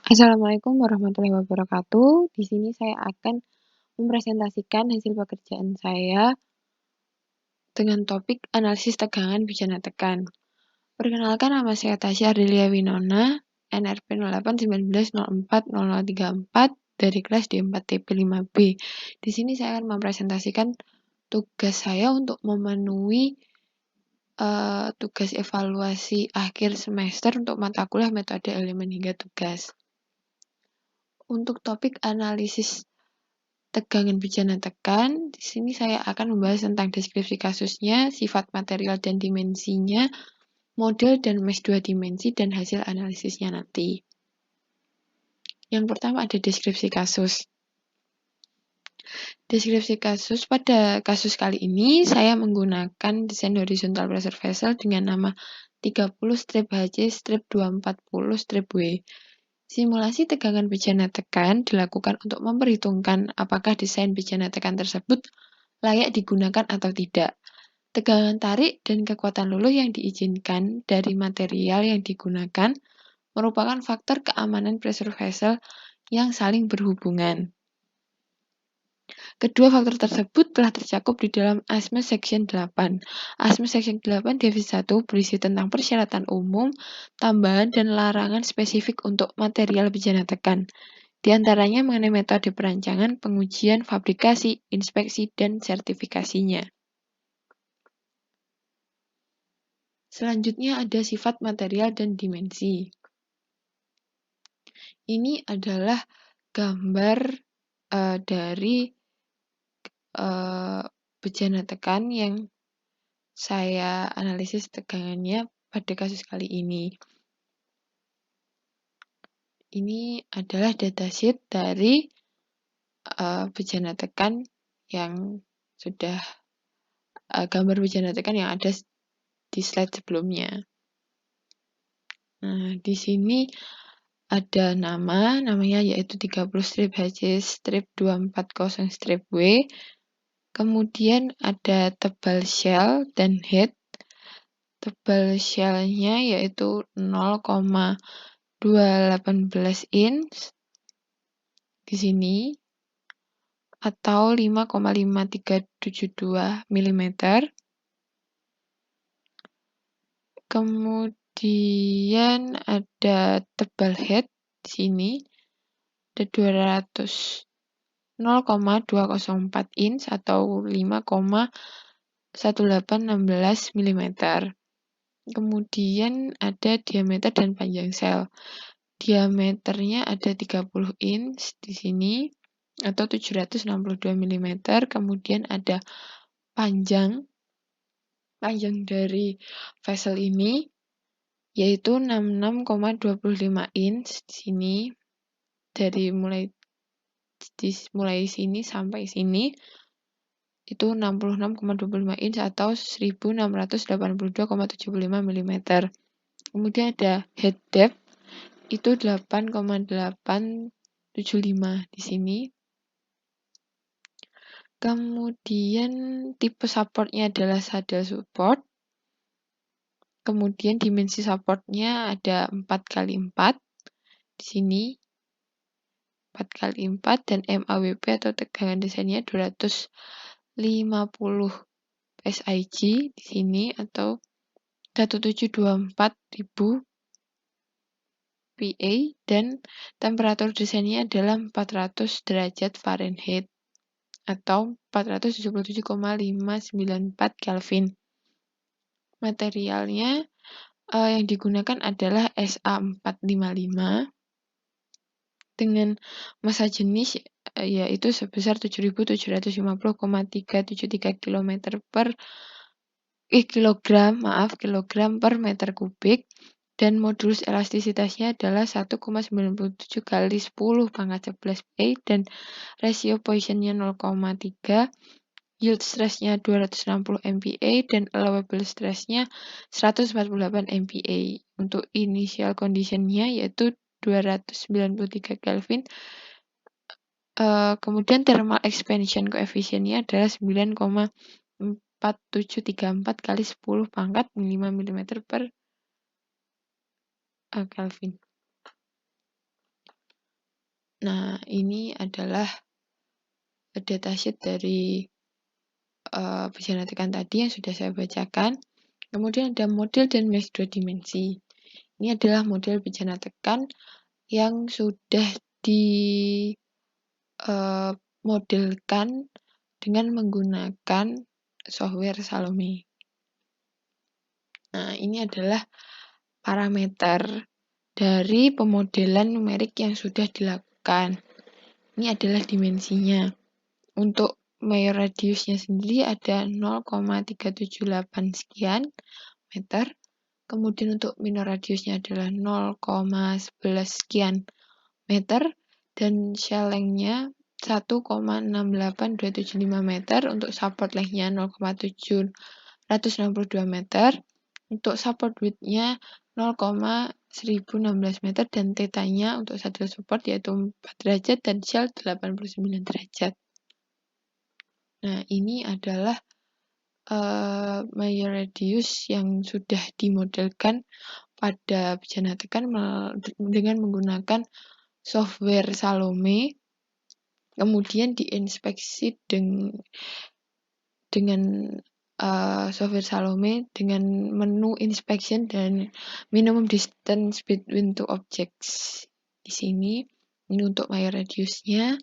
Assalamualaikum warahmatullahi wabarakatuh. Di sini saya akan mempresentasikan hasil pekerjaan saya dengan topik analisis tegangan bejana tekan. Perkenalkan, nama saya Tasya Ardelia Winona, NRP 0819040034 dari kelas D4TP5B. Di sini saya akan mempresentasikan tugas saya untuk memenuhi tugas evaluasi akhir semester untuk mata kuliah metode elemen hingga tugas. Untuk topik analisis tegangan bejana tekan, di sini saya akan membahas tentang deskripsi kasusnya, sifat material dan dimensinya, model dan mesh 2 dimensi, dan hasil analisisnya nanti. Yang pertama ada deskripsi kasus. Deskripsi kasus, pada kasus kali ini saya menggunakan desain horizontal pressure vessel dengan nama 30-HC-240-W. Simulasi tegangan bejana tekan dilakukan untuk memperhitungkan apakah desain bejana tekan tersebut layak digunakan atau tidak. Tegangan tarik dan kekuatan luluh yang diizinkan dari material yang digunakan merupakan faktor keamanan pressure vessel yang saling berhubungan. Kedua faktor tersebut telah tercakup di dalam ASME Section 8. ASME Section 8 divisi 1 berisi tentang persyaratan umum, tambahan, dan larangan spesifik untuk material bejana tekan. Di antaranya mengenai metode perancangan, pengujian, fabrikasi, inspeksi, dan sertifikasinya. Selanjutnya ada sifat material dan dimensi. Ini adalah gambar dari bejana tekan yang saya analisis tegangannya pada kasus kali ini. Ini adalah datasheet dari bejana tekan yang sudah gambar bejana tekan yang ada di slide sebelumnya. Nah, di sini ada namanya yaitu 30-HC-240-W. Kemudian ada tebal shell dan head. Tebal shell-nya yaitu 0,218 inch di sini atau 5,5372 mm. Kemudian ada tebal head di sini ada 0,204 inch atau 5,1816 mm. Kemudian ada diameter dan panjang sel. Diameternya ada 30 inch di sini atau 762 mm. Kemudian ada panjang dari vessel ini yaitu 66,25 inch di sini, dari mulai sini sampai sini itu 66,25 inch atau 1682,75 mm. Kemudian ada head depth itu 8,875 di sini. Kemudian tipe supportnya adalah saddle support. Kemudian dimensi supportnya ada 4x4 di sini. 4x4 dan MAWP atau tegangan desainnya 250 SIG di sini atau 1724.000 PA dan temperatur desainnya adalah 400 derajat Fahrenheit atau 477,594 Kelvin. Materialnya yang digunakan adalah SA455 dengan massa jenis yaitu sebesar 7.750,373 kilogram per meter kubik dan modulus elastisitasnya adalah 1,97 kali 10 pangkat 11 PA dan rasio Poissonnya 0,3, yield stressnya 260 MPa dan allowable stressnya 148 MPa. Untuk initial conditionnya yaitu 293 Kelvin. Kemudian thermal expansion coefficientnya adalah 9,4734 kali 10 pangkat 5 mm per Kelvin. Nah, ini adalah datasheet dari bejana tekan tadi yang sudah saya bacakan. Kemudian ada model dan mesh 2 dimensi. Ini adalah model bejana tekan yang sudah dimodelkan dengan menggunakan software Salome. Nah, ini adalah parameter dari pemodelan numerik yang sudah dilakukan. Ini adalah dimensinya. Untuk mayor radiusnya sendiri ada 0,378 sekian meter. Kemudian untuk minor radiusnya adalah 0,11 sekian meter. Dan shell length-nya 1,68275 meter. Untuk support length-nya 0,762 meter. Untuk support width-nya 0,1016 meter dan theta-nya untuk saddle support yaitu 4 derajat dan shell 89 derajat. Nah, ini adalah mayor radius yang sudah dimodelkan pada bejana tekan dengan menggunakan software Salome, kemudian diinspeksi dengan software Salome dengan menu inspection dan minimum distance between two objects. Di sini ini untuk mayor radiusnya,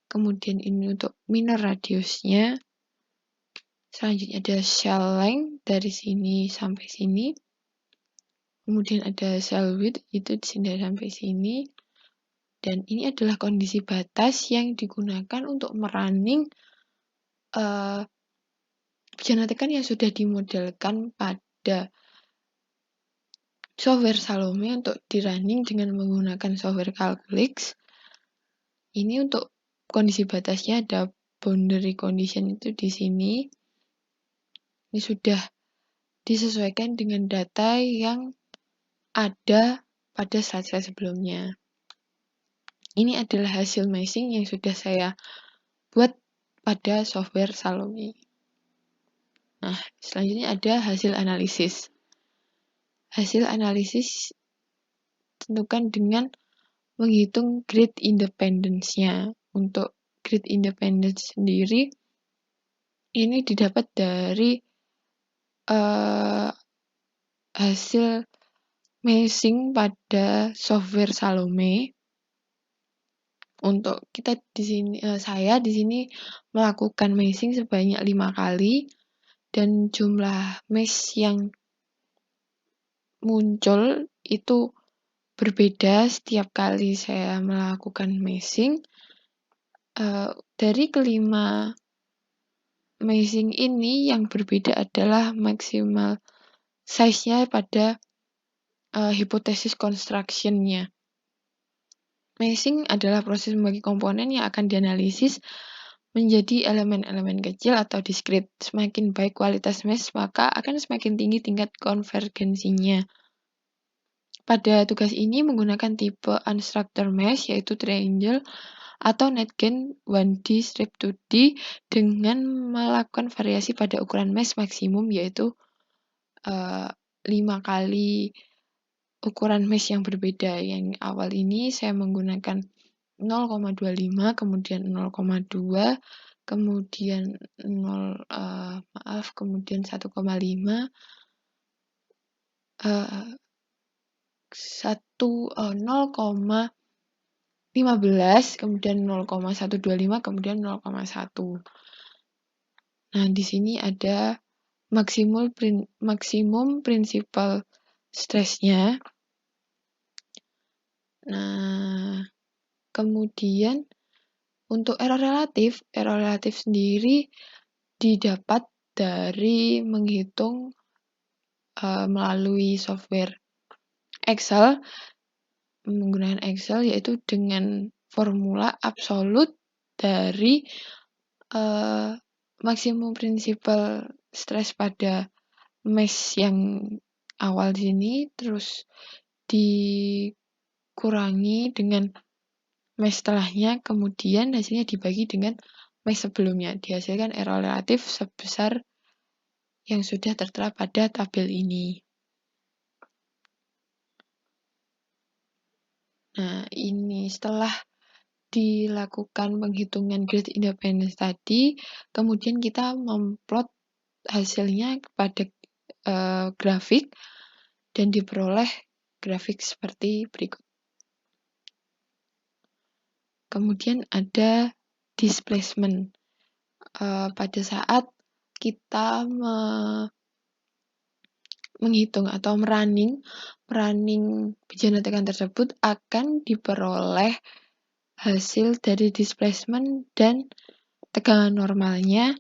kemudian ini untuk minor radiusnya. Selanjutnya ada shell length dari sini sampai sini. Kemudian ada shell width itu di sini sampai sini. Dan ini adalah kondisi batas yang digunakan untuk merunning bejana tekan yang sudah dimodelkan pada software Salome untuk di-running dengan menggunakan software Calculix. Ini untuk kondisi batasnya ada boundary condition itu di sini. Ini sudah disesuaikan dengan data yang ada pada slide sebelumnya. Ini adalah hasil meshing yang sudah saya buat pada software Salome. Nah, selanjutnya ada hasil analisis. Hasil analisis tentukan dengan menghitung grid independence-nya. Untuk grid independence sendiri, ini didapat dari hasil meshing pada software Salome. Untuk kita di sini, saya di sini melakukan meshing sebanyak 5 kali dan jumlah mesh yang muncul itu berbeda setiap kali saya melakukan meshing. Dari kelima meshing ini yang berbeda adalah maksimal size-nya pada hipotesis construction-nya. Meshing adalah proses membagi komponen yang akan dianalisis menjadi elemen-elemen kecil atau discrete. Semakin baik kualitas mesh, maka akan semakin tinggi tingkat konvergensinya. Pada tugas ini menggunakan tipe unstructured mesh yaitu triangle atau netgain 1D strip 2D dengan melakukan variasi pada ukuran mesh maksimum yaitu 5 kali ukuran mesh yang berbeda. Yang awal ini saya menggunakan 0,25, kemudian 0,2, kemudian 1,5, 0,15, kemudian 0,125, kemudian 0,1. Nah, di sini ada maksimum principal stress-nya. Nah, kemudian untuk error relatif sendiri didapat dari menghitung melalui software Excel, menggunakan Excel yaitu dengan formula absolut dari maksimum principal stress pada mesh yang awal sini terus dikurangi dengan mesh setelahnya, kemudian hasilnya dibagi dengan mesh sebelumnya. Dihasilkan error relatif sebesar yang sudah tertera pada tabel ini. Nah, ini setelah dilakukan penghitungan grid independence tadi, kemudian kita memplot hasilnya kepada grafik dan diperoleh grafik seperti berikut. Kemudian ada displacement. Pada saat kita menghitung atau running bejana tekan tersebut akan diperoleh hasil dari displacement dan tegangan normalnya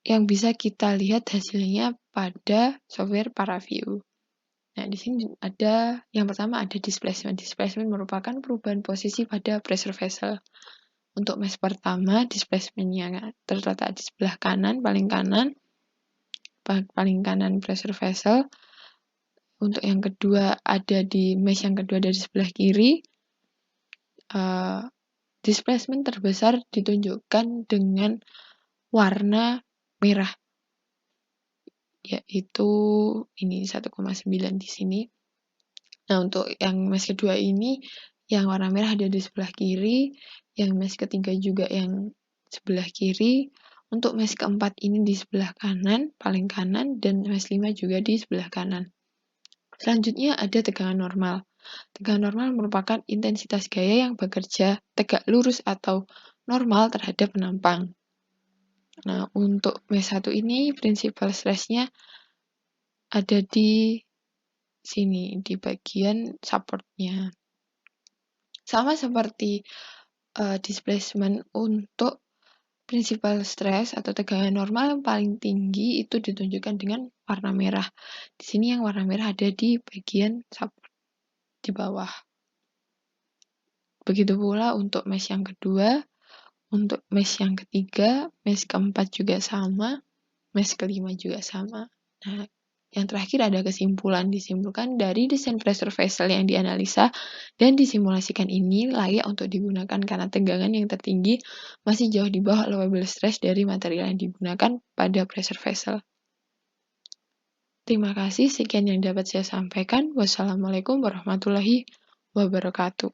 yang bisa kita lihat hasilnya pada software ParaView. Nah, di sini ada yang pertama ada displacement. Displacement merupakan perubahan posisi pada pressure vessel. Untuk mesh pertama, displacementnya terletak di sebelah kanan, paling kanan pressure vessel. Untuk yang kedua ada di mesh yang kedua dari sebelah kiri. Displacement terbesar ditunjukkan dengan warna merah, yaitu ini 1,9 di sini. Nah, untuk yang mesh kedua ini yang warna merah ada di sebelah kiri, yang mesh ketiga juga yang sebelah kiri. Untuk mesh keempat ini di sebelah kanan, paling kanan, dan mesh 5 juga di sebelah kanan. Selanjutnya ada tegangan normal. Tegangan normal merupakan intensitas gaya yang bekerja tegak lurus atau normal terhadap penampang. Nah, untuk mesh 1 ini principal stress-nya ada di sini, di bagian support-nya. Sama seperti displacement, untuk principal stress atau tegangan normal yang paling tinggi itu ditunjukkan dengan warna merah. Di sini yang warna merah ada di bagian support di bawah. Begitu pula untuk mesh yang kedua, untuk mesh yang ketiga, mesh keempat juga sama, mesh kelima juga sama. Nah, yang terakhir ada kesimpulan. Disimpulkan dari desain pressure vessel yang dianalisa dan disimulasikan ini layak untuk digunakan karena tegangan yang tertinggi masih jauh di bawah allowable stress dari material yang digunakan pada pressure vessel. Terima kasih, sekian yang dapat saya sampaikan. Wassalamualaikum warahmatullahi wabarakatuh.